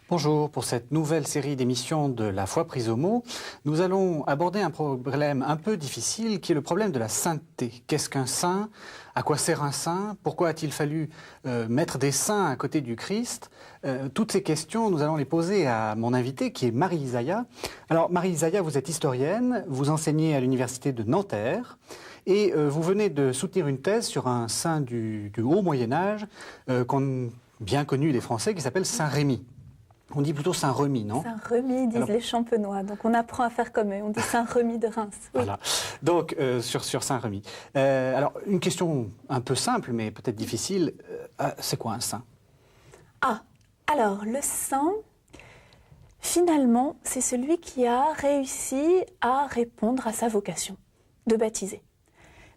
Bonjour, pour cette nouvelle série d'émissions de La foi prise au mot, nous allons aborder un problème un peu difficile qui est le problème de la sainteté. Qu'est-ce qu'un saint? À quoi sert un saint? Pourquoi a-t-il fallu mettre des saints à côté du Christ? Toutes ces questions, nous allons les poser à mon invité qui est Marie Isaïa. Alors Marie Isaïa, vous êtes historienne, vous enseignez à l'université de Nanterre et vous venez de soutenir une thèse sur un saint du haut Moyen-Âge bien connu des Français qui s'appelle Saint Rémy. On dit plutôt Saint-Remy, non? Saint-Remy, disent les Champenois. Donc on apprend à faire comme eux. On dit Saint-Remy de Reims. Oui. Voilà. Donc sur Saint-Remy. Alors une question un peu simple, mais peut-être difficile. C'est quoi un saint? Alors le saint, finalement, c'est celui qui a réussi à répondre à sa vocation de baptiser.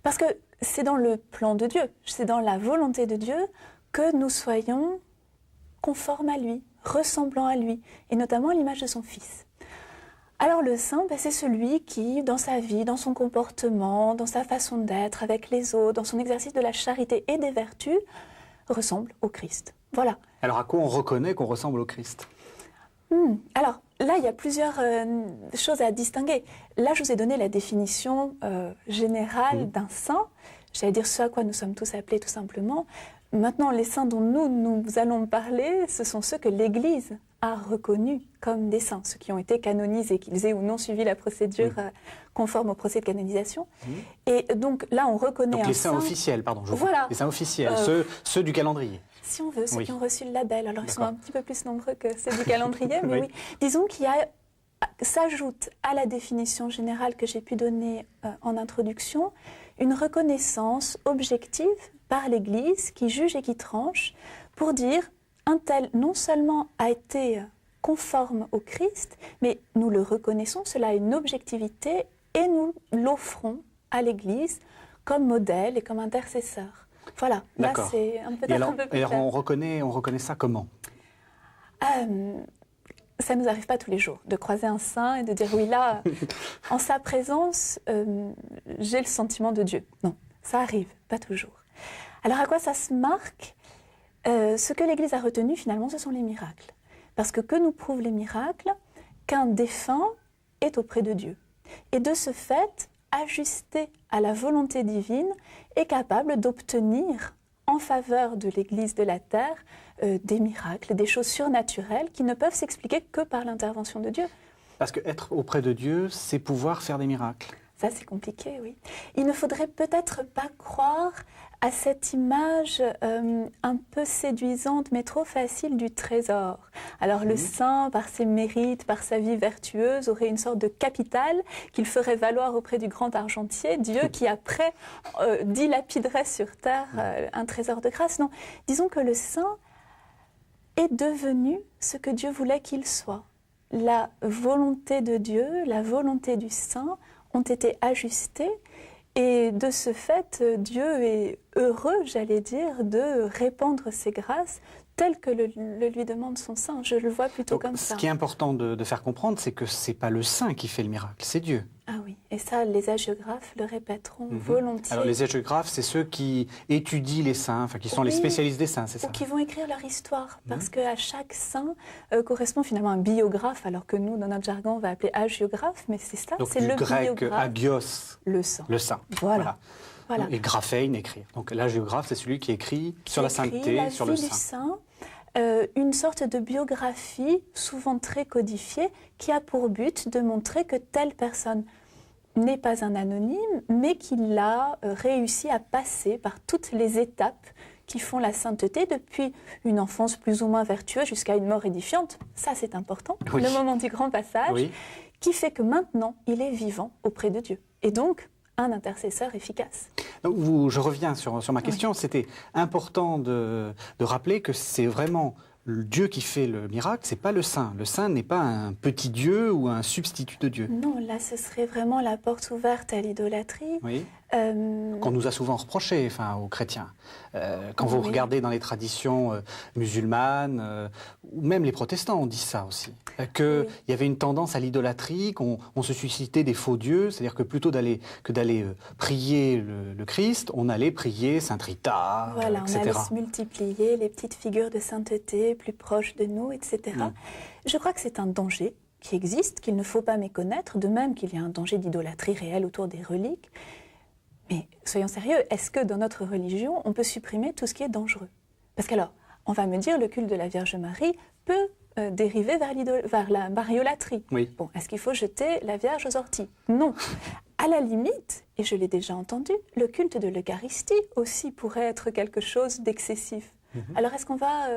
Parce que c'est dans le plan de Dieu, c'est dans la volonté de Dieu que nous soyons conformes à lui, ressemblant à lui, et notamment à l'image de son Fils. Alors le saint, c'est celui qui, dans sa vie, dans son comportement, dans sa façon d'être avec les autres, dans son exercice de la charité et des vertus, ressemble au Christ. Voilà. Alors à quoi on reconnaît qu'on ressemble au Christ? Alors là, il y a plusieurs choses à distinguer. Là, je vous ai donné la définition générale d'un saint, j'allais dire ce à quoi nous sommes tous appelés tout simplement. Maintenant, les saints dont nous allons parler, ce sont ceux que l'Église a reconnus comme des saints, ceux qui ont été canonisés, qu'ils aient ou non suivi la procédure conforme au procès de canonisation. Et donc là, on reconnaît donc un les saints saint... officiels, pardon. Voilà. Les saints officiels, ceux du calendrier. Si on veut, ceux qui ont reçu le label. Alors ils sont un petit peu plus nombreux que ceux du calendrier, mais oui. Disons qu'il y a... s'ajoute à la définition générale que j'ai pu donner en introduction, une reconnaissance objective par l'Église qui juge et qui tranche pour dire un tel non seulement a été conforme au Christ, mais nous le reconnaissons, cela a une objectivité et nous l'offrons à l'Église comme modèle et comme intercesseur. Voilà, là c'est peut-être un peu plus clair. Et on reconnaît ça comment? Ça ne nous arrive pas tous les jours de croiser un saint et de dire oui là, en sa présence, j'ai le sentiment de Dieu. Non, ça arrive, pas toujours. Alors à quoi ça se marque? Ce que l'Église a retenu finalement, ce sont les miracles. Parce que nous prouvent les miracles? Qu'un défunt est auprès de Dieu. Et de ce fait, ajusté à la volonté divine, est capable d'obtenir en faveur de l'Église de la terre des miracles, des choses surnaturelles qui ne peuvent s'expliquer que par l'intervention de Dieu. Parce qu'être auprès de Dieu, c'est pouvoir faire des miracles. Ça, c'est compliqué, oui. Il ne faudrait peut-être pas croire à cette image un peu séduisante, mais trop facile du trésor. Alors le saint, par ses mérites, par sa vie vertueuse, aurait une sorte de capital qu'il ferait valoir auprès du grand argentier, Dieu qui après dilapiderait sur terre un trésor de grâce. Non, disons que le saint est devenu ce que Dieu voulait qu'il soit. La volonté de Dieu, la volonté du saint ont été ajustées et de ce fait, Dieu est heureux, j'allais dire, de répandre ses grâces telles que le lui demande son saint. Je le vois plutôt comme ça. Ce qui est important de faire comprendre, c'est que ce n'est pas le saint qui fait le miracle, c'est Dieu. Ah oui, et ça, les hagiographes le répéteront volontiers. Alors les hagiographes, c'est ceux qui étudient les saints, enfin qui sont les spécialistes des saints, c'est ça? Ou qui vont écrire leur histoire, parce qu'à chaque saint correspond finalement un biographe, alors que nous, dans notre jargon, on va appeler hagiographe, mais c'est ça, c'est le grec biographe. agios, le saint. Le saint. Voilà. Et graphein, écrire. Donc l'hagiographe, c'est celui qui écrit sur la sainteté, sur le saint. Une sorte de biographie, souvent très codifiée, qui a pour but de montrer que telle personne n'est pas un anonyme, mais qu'il a réussi à passer par toutes les étapes qui font la sainteté, depuis une enfance plus ou moins vertueuse jusqu'à une mort édifiante. Ça, c'est important, le moment du grand passage, qui fait que maintenant, il est vivant auprès de Dieu. Et donc, un intercesseur efficace. Donc je reviens sur ma question. C'était important de rappeler que c'est vraiment Dieu qui fait le miracle, c'est pas le saint. Le saint n'est pas un petit Dieu ou un substitut de Dieu. Non, là, ce serait vraiment la porte ouverte à l'idolâtrie. Qu'on nous a souvent reproché, enfin, aux chrétiens. Quand vous regardez dans les traditions musulmanes, ou même les protestants ont dit ça aussi, qu'il y avait une tendance à l'idolâtrie, qu'on se suscitait des faux dieux, c'est-à-dire que plutôt que d'aller prier le Christ, on allait prier Sainte Rita, voilà, etc. On allait se multiplier les petites figures de sainteté plus proches de nous, etc. Je crois que c'est un danger qui existe, qu'il ne faut pas méconnaître, de même qu'il y a un danger d'idolâtrie réelle autour des reliques. Mais soyons sérieux, est-ce que dans notre religion, on peut supprimer tout ce qui est dangereux? Parce qu'alors, on va me dire, le culte de la Vierge Marie peut dériver vers la mariolâtrie. Oui. Bon, est-ce qu'il faut jeter la Vierge aux orties? Non. À la limite, et je l'ai déjà entendu, le culte de l'Eucharistie aussi pourrait être quelque chose d'excessif. Alors est-ce qu'on va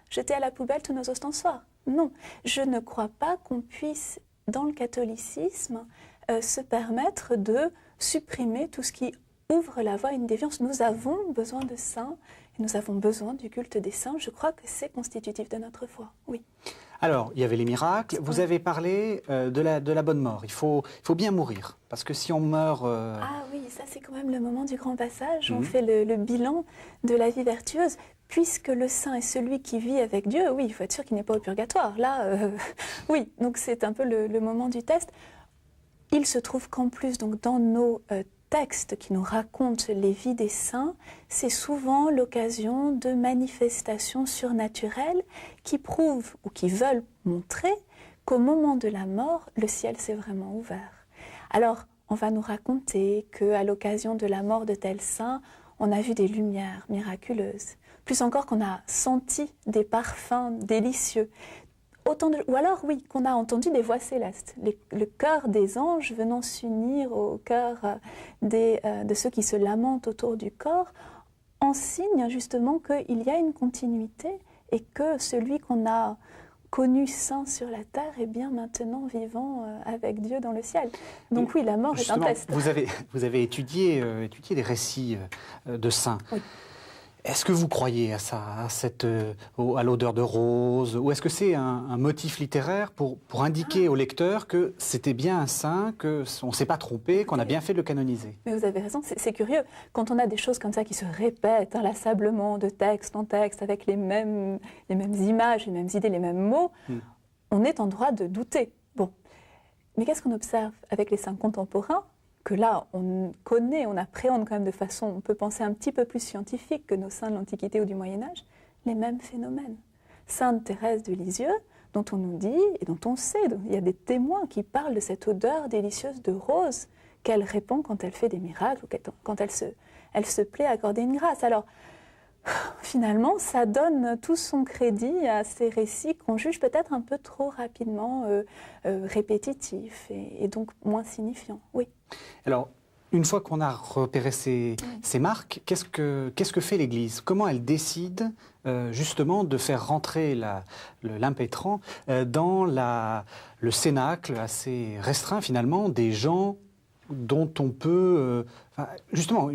jeter à la poubelle tous nos ostensoirs? Non. Je ne crois pas qu'on puisse, dans le catholicisme, se permettre de supprimer tout ce qui ouvre la voie à une déviance. Nous avons besoin de saints, et nous avons besoin du culte des saints. Je crois que c'est constitutif de notre foi, oui. Alors, il y avait les miracles. Vous avez parlé de la bonne mort. Il faut bien mourir, parce que si on meurt... Ah oui, ça c'est quand même le moment du grand passage. On fait le bilan de la vie vertueuse. Puisque le saint est celui qui vit avec Dieu, oui, il faut être sûr qu'il n'est pas au purgatoire. Là, oui, donc c'est un peu le moment du test. Il se trouve qu'en plus, donc, dans nos textes qui nous racontent les vies des saints, c'est souvent l'occasion de manifestations surnaturelles qui prouvent ou qui veulent montrer qu'au moment de la mort, le ciel s'est vraiment ouvert. Alors, on va nous raconter qu'à l'occasion de la mort de tel saint, on a vu des lumières miraculeuses. Plus encore qu'on a senti des parfums délicieux. Ou alors, oui, qu'on a entendu des voix célestes, le chœur des anges venant s'unir au chœur de ceux qui se lamentent autour du corps, en signe justement qu'il y a une continuité et que celui qu'on a connu saint sur la terre est bien maintenant vivant avec Dieu dans le ciel. Donc oui, la mort est un test. Vous avez étudié des récits de saints. Oui. Est-ce que vous croyez à ça, à l'odeur de rose, ou est-ce que c'est un motif littéraire pour indiquer au lecteur que c'était bien un saint, qu'on ne s'est pas trompé, qu'on a bien fait de le canoniser? Mais vous avez raison, c'est curieux. Quand on a des choses comme ça qui se répètent inlassablement de texte en texte, avec les mêmes images, les mêmes idées, les mêmes mots, on est en droit de douter. Bon, mais qu'est-ce qu'on observe avec les saints contemporains? Que là, on connaît, on appréhende quand même de façon, on peut penser un petit peu plus scientifique que nos saints de l'Antiquité ou du Moyen-Âge, les mêmes phénomènes. Sainte Thérèse de Lisieux, dont on nous dit, et dont on sait, il y a des témoins qui parlent de cette odeur délicieuse de rose qu'elle répand quand elle fait des miracles, ou quand elle se plaît à accorder une grâce. Alors, finalement, ça donne tout son crédit à ces récits qu'on juge peut-être un peu trop rapidement répétitifs et donc moins signifiants. Oui. Alors, une fois qu'on a repéré ces marques, qu'est-ce que fait l'Église? Comment elle décide justement de faire rentrer l'impétrant dans le cénacle assez restreint finalement des gens dont on peut... justement,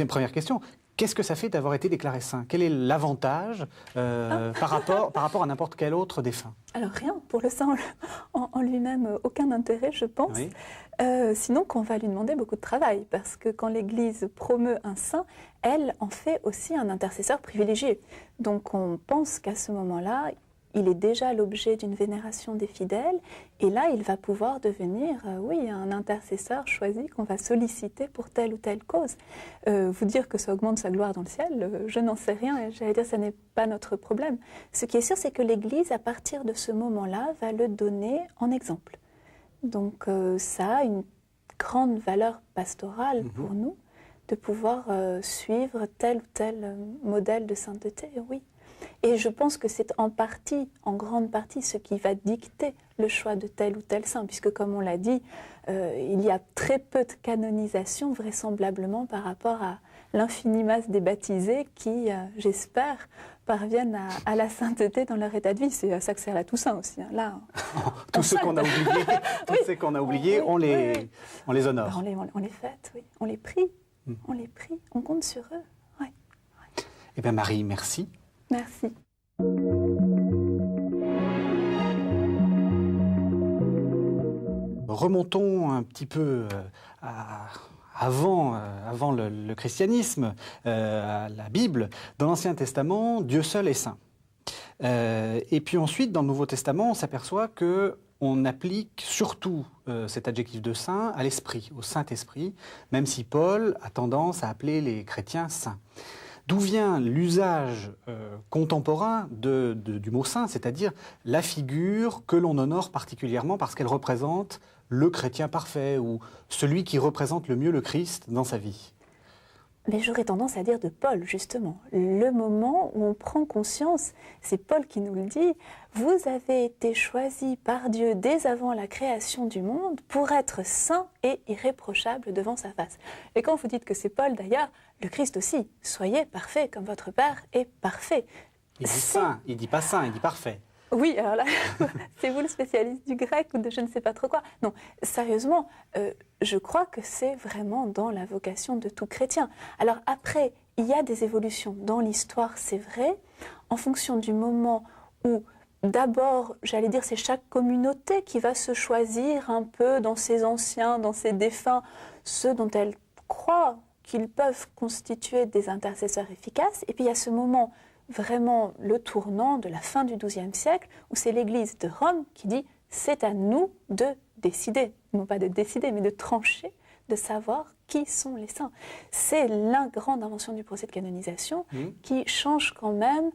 première question, qu'est-ce que ça fait d'avoir été déclaré saint? Quel est l'avantage par rapport à n'importe quel autre défunt? Alors rien, pour le saint en lui-même, aucun intérêt, je pense. Oui. Sinon qu'on va lui demander beaucoup de travail, parce que quand l'Église promeut un saint, elle en fait aussi un intercesseur privilégié. Donc on pense qu'à ce moment-là, il est déjà l'objet d'une vénération des fidèles, et là, il va pouvoir devenir, un intercesseur choisi qu'on va solliciter pour telle ou telle cause. Vous dire que ça augmente sa gloire dans le ciel, je n'en sais rien, et j'allais dire, ça n'est pas notre problème. Ce qui est sûr, c'est que l'Église, à partir de ce moment-là, va le donner en exemple. Donc ça a une grande valeur pastorale pour nous, de pouvoir suivre tel ou tel modèle de sainteté, oui. Et je pense que c'est en grande partie, ce qui va dicter le choix de tel ou tel saint, puisque comme on l'a dit, il y a très peu de canonisation vraisemblablement par rapport à l'infinie masse des baptisés qui, j'espère, parviennent à la sainteté dans leur état de vie. C'est à ça que sert la Toussaint aussi. Hein. Là, tous ceux qu'on a oubliés, on les honore. On les fête, oui. On les prie. On les prie. On compte sur eux. Ouais. Eh bien Marie, merci. Merci. Remontons un petit peu à avant le christianisme, la Bible, dans l'Ancien Testament, Dieu seul est saint. Et puis ensuite, dans le Nouveau Testament, on s'aperçoit qu'on applique surtout cet adjectif de saint à l'Esprit, au Saint-Esprit, même si Paul a tendance à appeler les chrétiens saints. D'où vient l'usage contemporain du mot saint, c'est-à-dire la figure que l'on honore particulièrement parce qu'elle représente le chrétien parfait ou celui qui représente le mieux le Christ dans sa vie? Mais j'aurais tendance à dire de Paul, justement. Le moment où on prend conscience, c'est Paul qui nous le dit, « Vous avez été choisis par Dieu dès avant la création du monde pour être saints et irréprochables devant sa face. » Et quand vous dites que c'est Paul, d'ailleurs, le Christ aussi, « Soyez parfaits comme votre Père est parfait. » Il dit saint, il dit pas saint, il dit parfait. Oui, alors là, c'est vous le spécialiste du grec ou de je ne sais pas trop quoi. Non, sérieusement, je crois que c'est vraiment dans la vocation de tout chrétien. Alors après, il y a des évolutions dans l'histoire, c'est vrai, en fonction du moment où, d'abord, j'allais dire, c'est chaque communauté qui va se choisir un peu dans ses anciens, dans ses défunts, ceux dont elle croit qu'ils peuvent constituer des intercesseurs efficaces. Et puis il y a ce moment vraiment le tournant de la fin du XIIe siècle, où c'est l'Église de Rome qui dit « c'est à nous de décider », non pas de décider, mais de trancher, de savoir qui sont les saints. C'est la grande invention du procès de canonisation qui change quand même,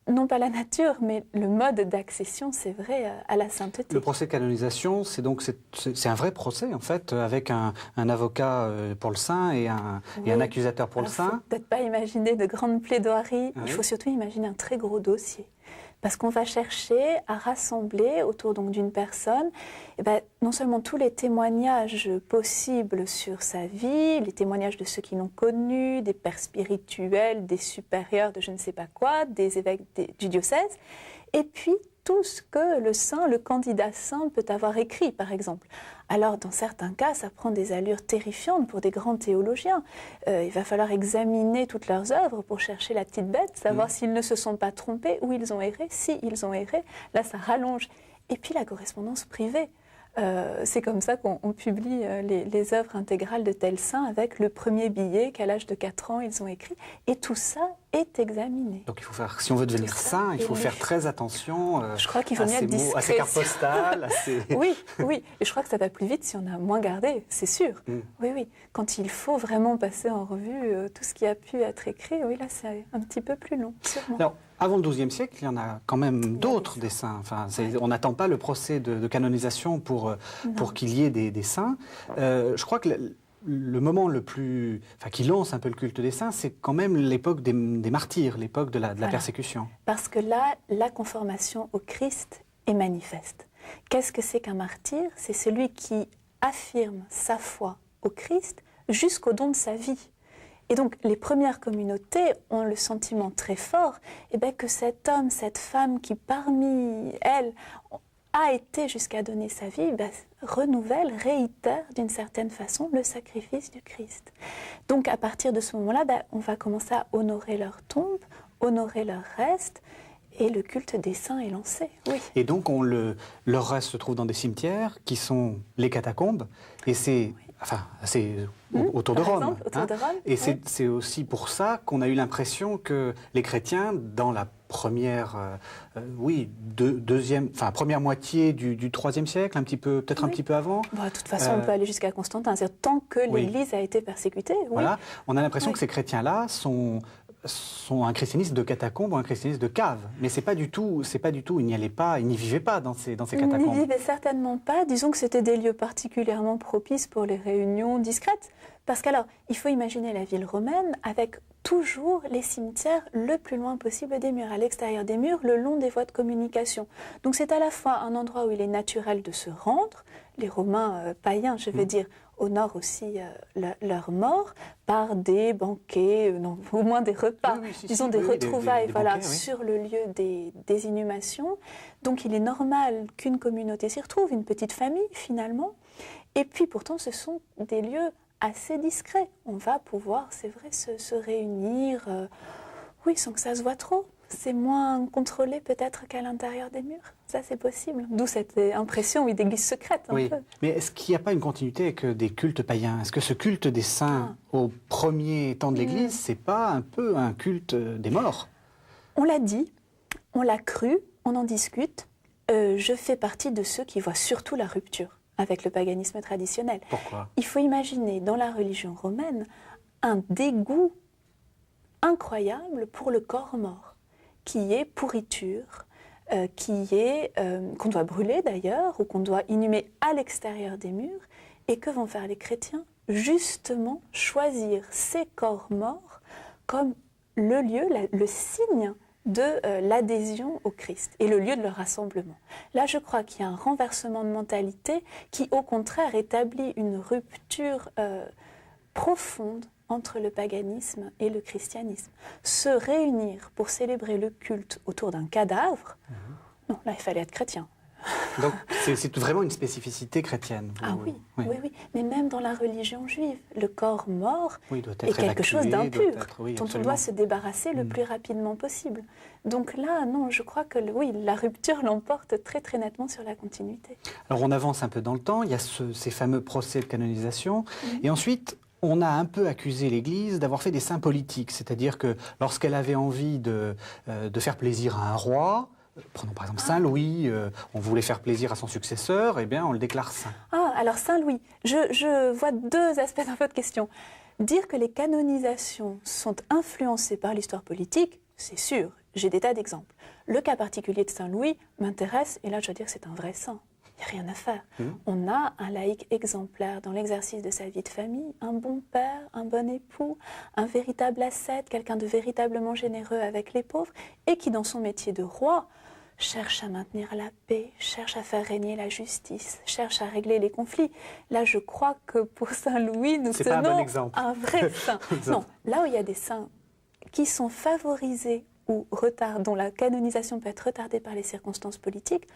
non pas la nature, mais le mode d'accession, c'est vrai, à la sainteté. Le procès de canonisation, c'est un vrai procès, en fait, avec un avocat pour le saint et un accusateur pour le saint. Il ne faut peut-être pas imaginer de grandes plaidoiries, il faut surtout imaginer un très gros dossier. Parce qu'on va chercher à rassembler autour d'une personne non seulement tous les témoignages possibles sur sa vie, les témoignages de ceux qui l'ont connu, des pères spirituels, des supérieurs de je ne sais pas quoi, des évêques du diocèse, et puis tout ce que le saint, le candidat saint peut avoir écrit, par exemple. Alors, dans certains cas, ça prend des allures terrifiantes pour des grands théologiens. Il va falloir examiner toutes leurs œuvres pour chercher la petite bête, savoir s'ils ne se sont pas trompés, où ils ont erré, si ils ont erré. Là, ça rallonge. Et puis, la correspondance privée. C'est comme ça qu'on publie les œuvres intégrales de tels saints avec le premier billet qu'à l'âge de 4 ans ils ont écrit. Et tout ça est examiné. Donc il faut faire, si on veut devenir saint, il faut faire très attention je crois qu'il faut à, mots, à ces cartes postales. Oui, oui. Et je crois que ça va plus vite si on a moins gardé, c'est sûr. Oui, oui. Quand il faut vraiment passer en revue tout ce qui a pu être écrit, oui, là c'est un petit peu plus long, sûrement. Alors, avant le XIIe siècle, il y en a quand même d'autres des saints. Enfin, on n'attend pas le procès de canonisation pour qu'il y ait des saints. Je crois que le moment qui lance un peu le culte des saints, c'est quand même l'époque des martyrs, l'époque de la persécution. Parce que là, la conformation au Christ est manifeste. Qu'est-ce que c'est qu'un martyr? C'est celui qui affirme sa foi au Christ jusqu'au don de sa vie. Et donc, les premières communautés ont le sentiment très fort que cet homme, cette femme qui, parmi elles, a été jusqu'à donner sa vie, renouvelle, réitère d'une certaine façon le sacrifice du Christ. Donc, à partir de ce moment-là, on va commencer à honorer leur tombe, honorer leur reste, et le culte des saints est lancé. Oui. Et donc, leur reste se trouve dans des cimetières qui sont les catacombes, et c'est... Enfin, c'est autour de Rome. Autour de Rome. Et c'est aussi pour ça qu'on a eu l'impression que les chrétiens, dans la première, première moitié du IIIe siècle, peut-être un petit peu avant. De toute façon, on peut aller jusqu'à Constantin. C'est-à-dire, tant que l'Église a été persécutée. Voilà, on a l'impression que ces chrétiens-là sont un christianisme de catacombes ou un christianisme de cave. Mais c'est pas du tout, ils n'y vivaient pas dans ces catacombes. Ils n'y vivaient certainement pas. Disons que c'était des lieux particulièrement propices pour les réunions discrètes. Parce qu'alors, il faut imaginer la ville romaine avec toujours les cimetières le plus loin possible des murs, à l'extérieur des murs, le long des voies de communication. Donc c'est à la fois un endroit où il est naturel de se rendre, les Romains païens, je veux dire, honorent aussi leurs morts par des banquets, au moins des repas, des retrouvailles des banquets, sur le lieu des inhumations. Donc il est normal qu'une communauté s'y retrouve, une petite famille finalement. Et puis pourtant ce sont des lieux assez discrets. On va pouvoir, c'est vrai, se réunir, sans que ça se voit trop. c'est moins contrôlé peut-être qu'à l'intérieur des murs. Ça, c'est possible. D'où cette impression, oui, d'église secrète, un peu. Mais est-ce qu'il n'y a pas une continuité avec des cultes païens? Est-ce que ce culte des saints au premier temps de l'Église, c'est pas un peu un culte des morts? On l'a dit, on l'a cru, on en discute. Je fais partie de ceux qui voient surtout la rupture avec le paganisme traditionnel. Pourquoi? Il faut imaginer dans la religion romaine un dégoût incroyable pour le corps mort, qui est pourriture, qu'on doit brûler d'ailleurs, ou qu'on doit inhumer à l'extérieur des murs. Et que vont faire les chrétiens? Justement, choisir ces corps morts comme le lieu, le signe de l'adhésion au Christ et le lieu de leur rassemblement. Là, je crois qu'il y a un renversement de mentalité qui, au contraire, établit une rupture profonde entre le paganisme et le christianisme. Se réunir pour célébrer le culte autour d'un cadavre, non, là, il fallait être chrétien. Donc, c'est vraiment une spécificité chrétienne. Ah oui, oui, mais même dans la religion juive, le corps mort doit être est quelque chose d'impur, dont on doit se débarrasser le plus rapidement possible. Donc là, non, je crois que la rupture l'emporte très très nettement sur la continuité. Alors on avance un peu dans le temps, il y a ces fameux procès de canonisation, et ensuite on a un peu accusé l'Église d'avoir fait des saints politiques, c'est-à-dire que lorsqu'elle avait envie de faire plaisir à un roi, prenons par exemple Saint Louis, on voulait faire plaisir à son successeur, eh bien on le déclare saint. Ah, alors Saint Louis, je vois deux aspects dans votre question. Dire que les canonisations sont influencées par l'histoire politique, c'est sûr, j'ai des tas d'exemples. Le cas particulier de Saint Louis m'intéresse, et là je dois dire que c'est un vrai saint. Il n'y a rien à faire. On a un laïc exemplaire dans l'exercice de sa vie de famille, un bon père, un bon époux, un véritable ascète, quelqu'un de véritablement généreux avec les pauvres, et qui dans son métier de roi cherche à maintenir la paix, cherche à faire régner la justice, cherche à régler les conflits. Là, je crois que pour Saint Louis, nous tenons un vrai saint. Non, là où il y a des saints qui sont favorisés ou dont la canonisation peut être retardée par les circonstances politiques,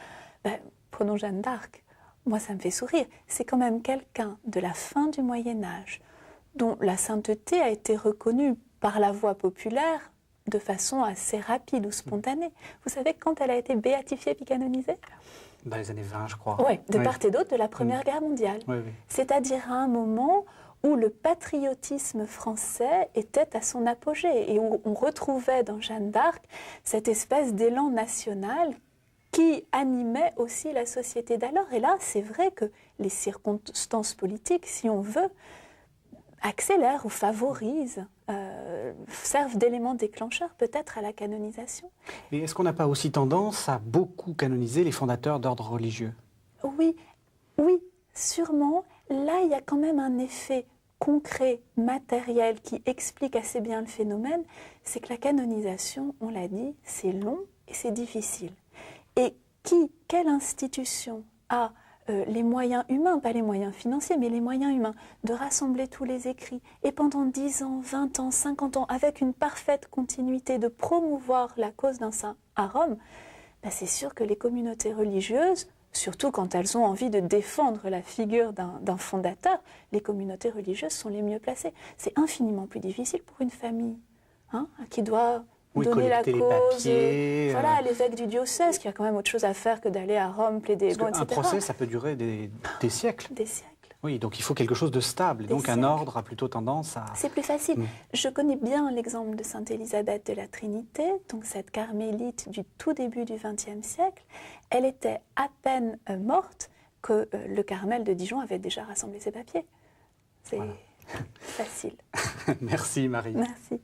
prenons Jeanne d'Arc. Moi, ça me fait sourire. C'est quand même quelqu'un de la fin du Moyen-Âge dont la sainteté a été reconnue par la voie populaire de façon assez rapide ou spontanée. Vous savez quand elle a été béatifiée puis canonisée? Dans les années 20, je crois. Oui, de part et d'autre de la Première Guerre mondiale. Oui. C'est-à-dire à un moment où le patriotisme français était à son apogée et où on retrouvait dans Jeanne d'Arc cette espèce d'élan national qui animait aussi la société d'alors. Et là, c'est vrai que les circonstances politiques, si on veut, accélèrent ou favorisent, servent d'éléments déclencheurs peut-être à la canonisation. Et est-ce qu'on n'a pas aussi tendance à beaucoup canoniser les fondateurs d'ordres religieux? Oui, sûrement. Là, il y a quand même un effet concret, matériel, qui explique assez bien le phénomène, c'est que la canonisation, on l'a dit, c'est long et c'est difficile. Et quelle institution a les moyens humains, pas les moyens financiers, mais les moyens humains, de rassembler tous les écrits et pendant 10 ans, 20 ans, 50 ans, avec une parfaite continuité, de promouvoir la cause d'un saint à Rome, c'est sûr que les communautés religieuses, surtout quand elles ont envie de défendre la figure d'un fondateur, les communautés religieuses sont les mieux placées. C'est infiniment plus difficile pour une famille qui doit donner la cause, à l'évêque du diocèse, qui a quand même autre chose à faire que d'aller à Rome plaider, etc. Un procès, ça peut durer des siècles. Des siècles. Oui, donc il faut quelque chose de stable. Donc un ordre a plutôt tendance à... C'est plus facile. Je connais bien l'exemple de Sainte Élisabeth de la Trinité, donc cette carmélite du tout début du XXe siècle. Elle était à peine morte que le Carmel de Dijon avait déjà rassemblé ses papiers. C'est facile. Merci Marie. Merci.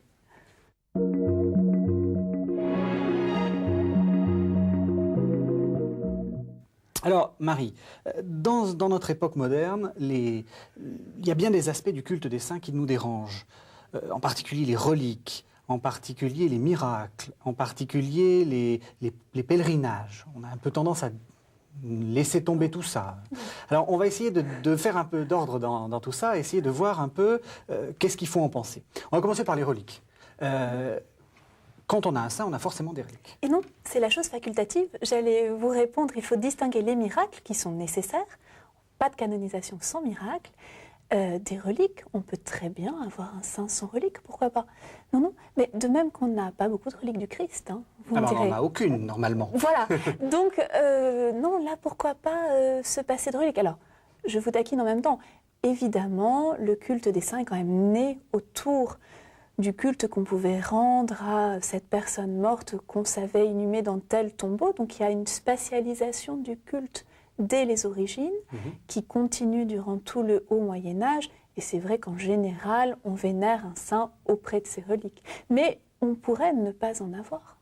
Alors, Marie, dans notre époque moderne, il y a bien des aspects du culte des saints qui nous dérangent, en particulier les reliques, en particulier les miracles, en particulier les pèlerinages. On a un peu tendance à laisser tomber tout ça. Alors, on va essayer de faire un peu d'ordre dans tout ça, essayer de voir un peu qu'est-ce qu'il faut en penser. On va commencer par les reliques. Quand on a un saint, on a forcément des reliques. Et non, c'est la chose facultative. J'allais vous répondre, il faut distinguer les miracles qui sont nécessaires, pas de canonisation sans miracle, des reliques. On peut très bien avoir un saint sans relique, pourquoi pas? Non, mais de même qu'on n'a pas beaucoup de reliques du Christ. vous me Alors, on direz. n'en a aucune, normalement. Voilà, donc non, là, pourquoi pas se passer de reliques. Alors, je vous taquine en même temps. Évidemment, le culte des saints est quand même né autour du culte qu'on pouvait rendre à cette personne morte qu'on savait inhumée dans tel tombeau. Donc il y a une spatialisation du culte dès les origines qui continue durant tout le Haut Moyen-Âge. Et c'est vrai qu'en général, on vénère un saint auprès de ses reliques. Mais on pourrait ne pas en avoir.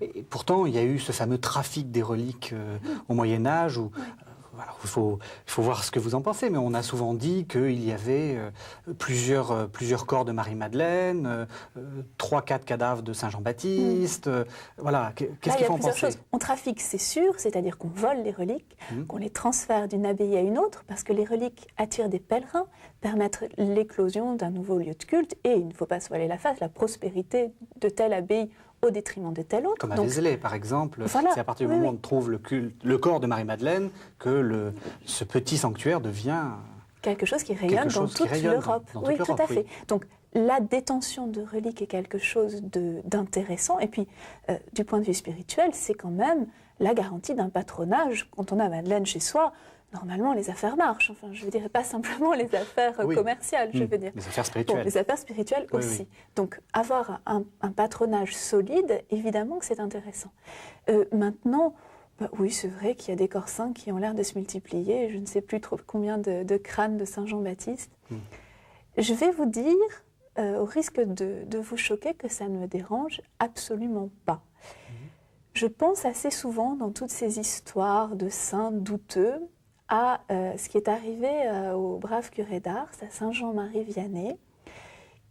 Et pourtant, il y a eu ce fameux trafic des reliques au Moyen-Âge où... Alors, il faut voir ce que vous en pensez, mais on a souvent dit qu'il y avait plusieurs corps de Marie-Madeleine, 3-4 cadavres de Saint-Jean-Baptiste. Voilà, qu'est-ce qu'il faut en penser? Choses. On trafique, c'est sûr, c'est-à-dire qu'on vole les reliques, qu'on les transfère d'une abbaye à une autre, parce que les reliques attirent des pèlerins, permettent l'éclosion d'un nouveau lieu de culte, et il ne faut pas se voiler la face, la prospérité de telle abbaye au détriment de tel autre. Comme à Vézelay, par exemple. Voilà, c'est à partir du moment où on trouve le corps de Marie-Madeleine que ce petit sanctuaire devient... quelque chose qui rayonne dans toute l'Europe. Oui, tout à fait. Donc, la détention de reliques est quelque chose d'intéressant. Et puis, du point de vue spirituel, c'est quand même la garantie d'un patronage. Quand on a Madeleine chez soi, normalement, les affaires marchent. Enfin, je veux dire, pas simplement les affaires commerciales, je veux dire. Les affaires spirituelles. Bon, les affaires spirituelles aussi. Donc, avoir un patronage solide, évidemment que c'est intéressant. Maintenant, oui, c'est vrai qu'il y a des corps saints qui ont l'air de se multiplier. Je ne sais plus trop combien de crânes de Saint-Jean-Baptiste. Je vais vous dire, au risque de vous choquer, que ça ne me dérange absolument pas. Je pense assez souvent, dans toutes ces histoires de saints douteux, à ce qui est arrivé au brave curé d'Ars, à Saint-Jean-Marie Vianney,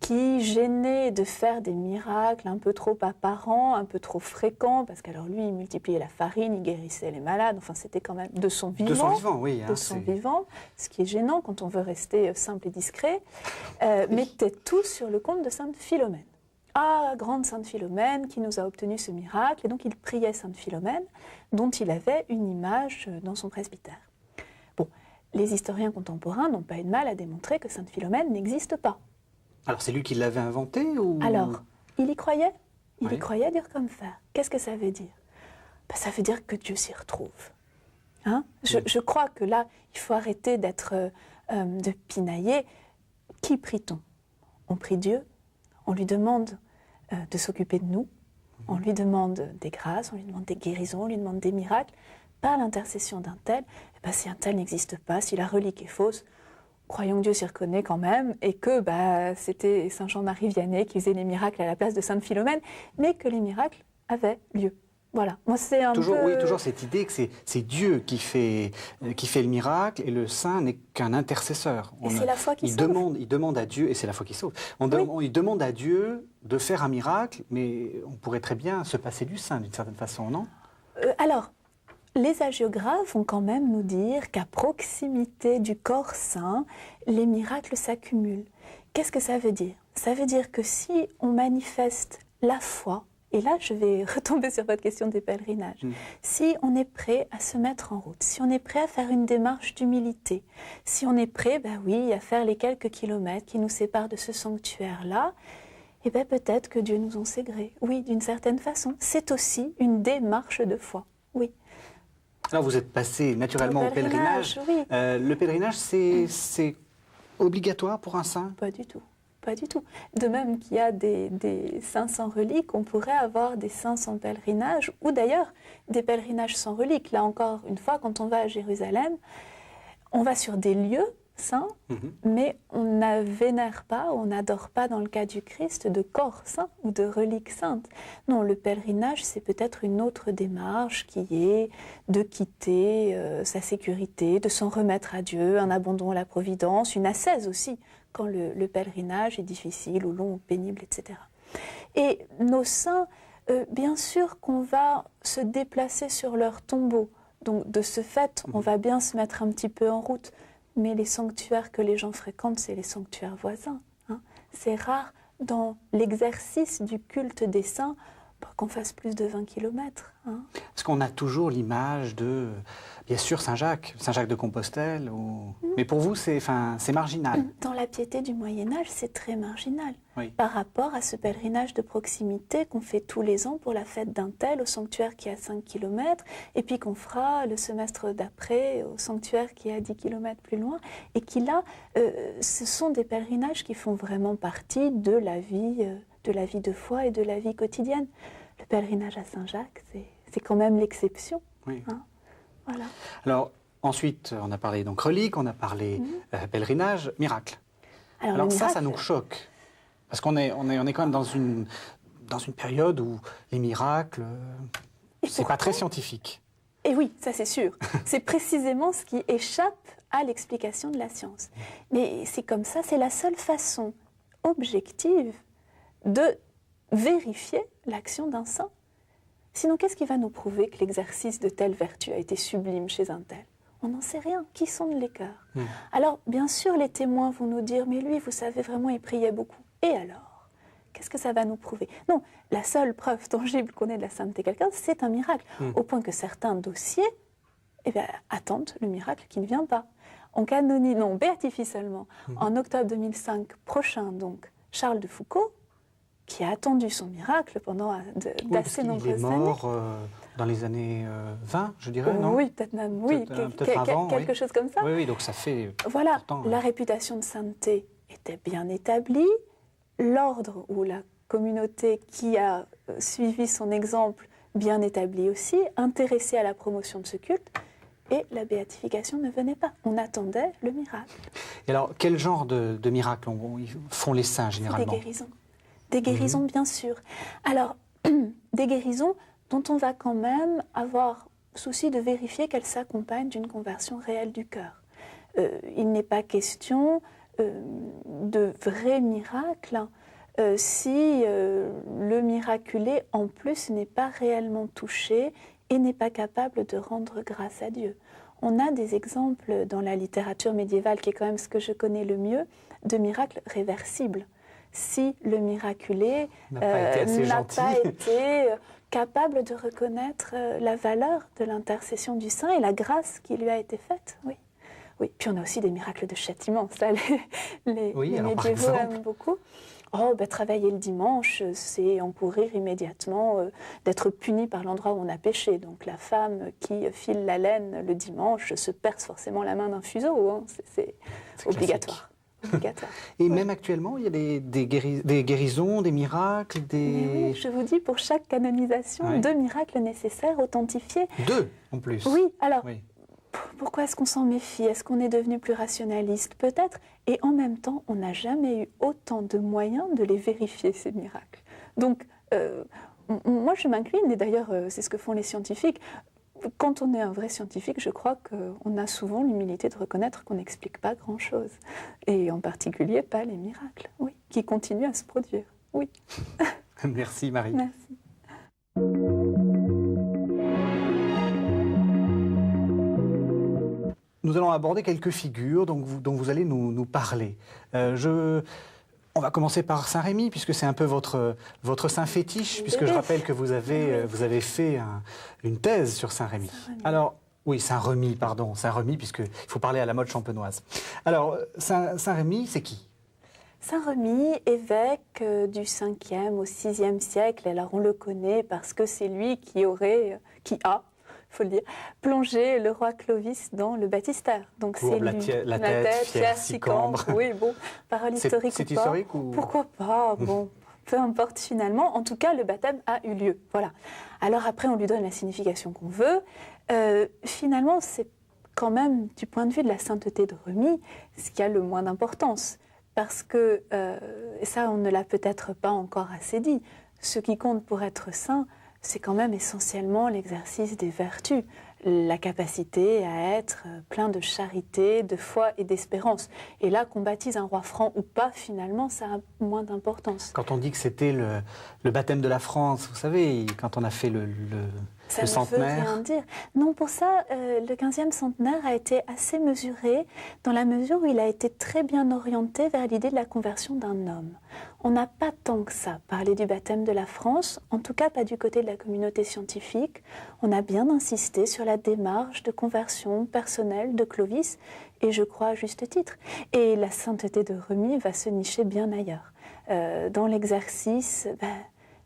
qui, gêné de faire des miracles un peu trop apparents, un peu trop fréquents, parce qu'alors lui, il multipliait la farine, il guérissait les malades, enfin c'était quand même de son vivant. De son vivant, oui. De son vivant, ce qui est gênant quand on veut rester simple et discret, mettait tout sur le compte de Sainte Philomène. Ah, grande Sainte Philomène qui nous a obtenu ce miracle, et donc il priait Sainte Philomène, dont il avait une image dans son presbytère. Bon, les historiens contemporains n'ont pas eu de mal à démontrer que Sainte Philomène n'existe pas. Alors, c'est lui qui l'avait inventé ou... Alors, il y croyait. Il y croyait dur comme fer. Qu'est-ce que ça veut dire? Ça veut dire que Dieu s'y retrouve. Hein? Je crois que là, il faut arrêter de pinailler. Qui prie-t-on? On prie Dieu, on lui demande de s'occuper de nous, on lui demande des grâces, on lui demande des guérisons, on lui demande des miracles. Par l'intercession d'un tel, si un tel n'existe pas, si la relique est fausse, croyons que Dieu s'y reconnaît quand même, et que c'était Saint Jean-Marie Vianney qui faisait les miracles à la place de Sainte Philomène, mais que les miracles avaient lieu. Voilà. Moi, c'est toujours cette idée que c'est Dieu qui fait le miracle, et le saint n'est qu'un intercesseur. Et c'est la foi qui sauve. Il demande à Dieu, et c'est la foi qui sauve. Il demande à Dieu de faire un miracle, mais on pourrait très bien se passer du saint d'une certaine façon, non? Alors, les hagiographes vont quand même nous dire qu'à proximité du corps saint, les miracles s'accumulent. Qu'est-ce que ça veut dire? Ça veut dire que si on manifeste la foi, et là je vais retomber sur votre question des pèlerinages, si on est prêt à se mettre en route, si on est prêt à faire une démarche d'humilité, si on est prêt, à faire les quelques kilomètres qui nous séparent de ce sanctuaire-là, peut-être que Dieu nous en sait gré. Oui, d'une certaine façon. C'est aussi une démarche de foi. Oui. Alors vous êtes passé naturellement au pèlerinage. Oui. Le pèlerinage, c'est obligatoire pour un saint? Pas du tout. Pas du tout. De même qu'il y a des saints sans reliques, on pourrait avoir des saints sans pèlerinage, ou d'ailleurs des pèlerinages sans reliques. Là encore, une fois, quand on va à Jérusalem, on va sur des lieux saints, mais on ne vénère pas, on n'adore pas dans le cas du Christ de corps saint ou de reliques saintes. Non, le pèlerinage, c'est peut-être une autre démarche qui est de quitter sa sécurité, de s'en remettre à Dieu, un abandon à la providence, une ascèse aussi, quand le pèlerinage est difficile ou long ou pénible, etc. Et nos saints, bien sûr qu'on va se déplacer sur leur tombeau. Donc de ce fait, on va bien se mettre un petit peu en route. Mais les sanctuaires que les gens fréquentent, c'est les sanctuaires voisins. Hein. C'est rare dans l'exercice du culte des saints Pas qu'on fasse plus de 20 km. Hein. Parce qu'on a toujours l'image de, bien sûr, Saint-Jacques de Compostelle. Mais pour vous, c'est marginal. Dans la piété du Moyen-Âge, c'est très marginal. Oui. Par rapport à ce pèlerinage de proximité qu'on fait tous les ans pour la fête d'un tel au sanctuaire qui est à 5 km, et puis qu'on fera le semestre d'après au sanctuaire qui est à 10 km plus loin, et qui là, ce sont des pèlerinages qui font vraiment partie de la vie de foi et de la vie quotidienne. Le pèlerinage à Saint-Jacques, c'est quand même l'exception. Oui. Hein, voilà. Alors, ensuite, on a parlé donc relique, on a parlé pèlerinage, miracle. Alors ça, ça nous choque. Parce qu'on est quand même dans une période où les miracles, c'est pas très scientifique. Et oui, ça c'est sûr. C'est précisément ce qui échappe à l'explication de la science. Mais c'est comme ça, c'est la seule façon objective de vérifier l'action d'un saint. Sinon, qu'est-ce qui va nous prouver que l'exercice de telle vertu a été sublime chez un tel? On n'en sait rien. Qui sonde les cœurs? Alors, bien sûr, les témoins vont nous dire « Mais lui, vous savez vraiment, il priait beaucoup. » Et alors? Qu'est-ce que ça va nous prouver? Non, la seule preuve tangible qu'on ait de la sainteté de quelqu'un, c'est un miracle. Au point que certains dossiers attendent le miracle qui ne vient pas. On béatifie seulement. En octobre 2005 prochain, donc, Charles de Foucauld, qui a attendu son miracle pendant d'assez nombreuses années. Il est mort dans les années 20, je dirais, non? Oui, peut-être même, oui, peut-être avant, quelque chose comme ça. Oui, donc ça fait... Voilà, pourtant, la réputation de sainteté était bien établie, l'ordre ou la communauté qui a suivi son exemple bien établi aussi, intéressée à la promotion de ce culte, et la béatification ne venait pas. On attendait le miracle. Et alors, quel genre de miracle font les saints généralement? Des guérisons. Des guérisons, bien sûr. Alors, des guérisons dont on va quand même avoir souci de vérifier qu'elles s'accompagnent d'une conversion réelle du cœur. Il n'est pas question de vrais miracles si le miraculé, en plus, n'est pas réellement touché et n'est pas capable de rendre grâce à Dieu. On a des exemples dans la littérature médiévale, qui est quand même ce que je connais le mieux, de miracles réversibles. Si le miraculé n'a pas été capable de reconnaître la valeur de l'intercession du saint et la grâce qui lui a été faite. Oui. Oui. Puis on a aussi des miracles de châtiment. Ça, les médiévaux aiment beaucoup. Travailler le dimanche, c'est encourir immédiatement d'être puni par l'endroit où on a péché. Donc la femme qui file la laine le dimanche se perce forcément la main d'un fuseau. Hein. C'est obligatoire. Et même actuellement, il y a des guérisons, des miracles, Oui, je vous dis, pour chaque canonisation, 2 miracles nécessaires, authentifiés. 2 en plus? Oui, alors, pourquoi est-ce qu'on s'en méfie? Est-ce qu'on est devenu plus rationaliste? Peut-être. Et en même temps, on n'a jamais eu autant de moyens de les vérifier, ces miracles. Donc, moi, je m'incline, et d'ailleurs, c'est ce que font les scientifiques. Quand on est un vrai scientifique, je crois qu'on a souvent l'humilité de reconnaître qu'on n'explique pas grand-chose. Et en particulier, pas les miracles, oui, qui continuent à se produire. Oui. Merci, Marie. Merci. Nous allons aborder quelques figures dont vous allez nous parler. On va commencer par Saint-Rémy, puisque c'est un peu votre saint fétiche, puisque je rappelle que vous avez fait une thèse sur Saint-Rémy. Alors, oui, Saint-Rémy, puisqu'il faut parler à la mode champenoise. Alors, Saint-Rémy, c'est qui? Saint-Rémy, évêque du 5e au 6e siècle, alors on le connaît parce que c'est lui qui a, faut le dire, plongé le roi Clovis dans le baptistère. Donc c'est la tête, fière, Sicambre. Oui, bon, parole historique c'est ou pas. Historique ou... Pourquoi pas, bon, peu importe finalement. En tout cas, le baptême a eu lieu, voilà. Alors après, on lui donne la signification qu'on veut. Finalement, c'est quand même, du point de vue de la sainteté de Rémy, ce qui a le moins d'importance. Parce que, et ça, on ne l'a peut-être pas encore assez dit, ce qui compte pour être saint, c'est quand même essentiellement l'exercice des vertus, la capacité à être plein de charité, de foi et d'espérance. Et là, qu'on baptise un roi franc ou pas, finalement, ça a moins d'importance. Quand on dit que c'était le baptême de la France, vous savez, quand on a fait Ça le ne veut centenaire. rien dire. Non, pour ça, le 15e centenaire a été assez mesuré dans la mesure où il a été très bien orienté vers l'idée de la conversion d'un homme. On n'a pas tant que ça parlé du baptême de la France, en tout cas pas du côté de la communauté scientifique. On a bien insisté sur la démarche de conversion personnelle de Clovis, et je crois à juste titre. Et la sainteté de Remy va se nicher bien ailleurs. Dans l'exercice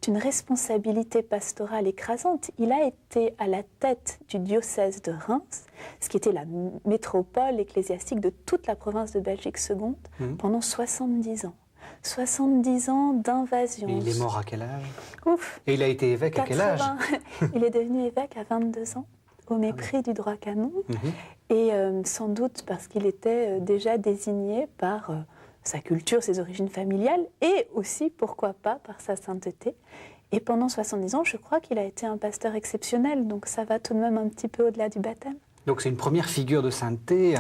d'une responsabilité pastorale écrasante. Il a été à la tête du diocèse de Reims, ce qui était la métropole ecclésiastique de toute la province de Belgique seconde, pendant 70 ans. 70 ans d'invasion. Et il est mort à quel âge? Ouf. Et il a été évêque 80. à quel âge? Il est devenu évêque à 22 ans, au mépris du droit canon, et sans doute parce qu'il était déjà désigné par sa culture, ses origines familiales, et aussi, pourquoi pas, par sa sainteté. Et pendant 70 ans, je crois qu'il a été un pasteur exceptionnel, donc ça va tout de même un petit peu au-delà du baptême. Donc c'est une première figure de sainteté,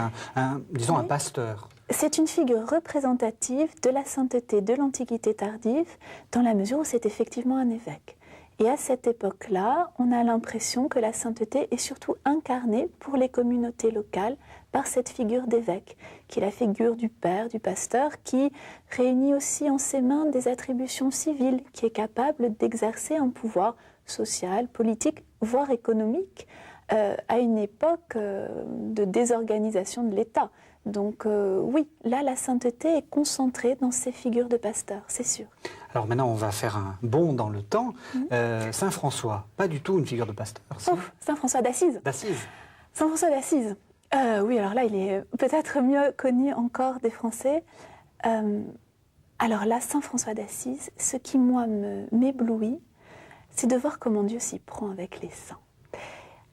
disons un pasteur. C'est une figure représentative de la sainteté de l'Antiquité tardive, dans la mesure où c'est effectivement un évêque. Et à cette époque-là, on a l'impression que la sainteté est surtout incarnée pour les communautés locales par cette figure d'évêque, qui est la figure du père, du pasteur, qui réunit aussi en ses mains des attributions civiles, qui est capable d'exercer un pouvoir social, politique, voire économique, à une époque de désorganisation de l'État. Donc oui, là, la sainteté est concentrée dans ces figures de pasteurs, c'est sûr. Alors maintenant, on va faire un bond dans le temps. Saint François, pas du tout une figure de pasteur. Saint François d'Assise. Saint François d'Assise. Oui, alors là, il est peut-être mieux connu encore des Français. Alors là, Saint François d'Assise, ce qui, moi, m'éblouit, c'est de voir comment Dieu s'y prend avec les saints.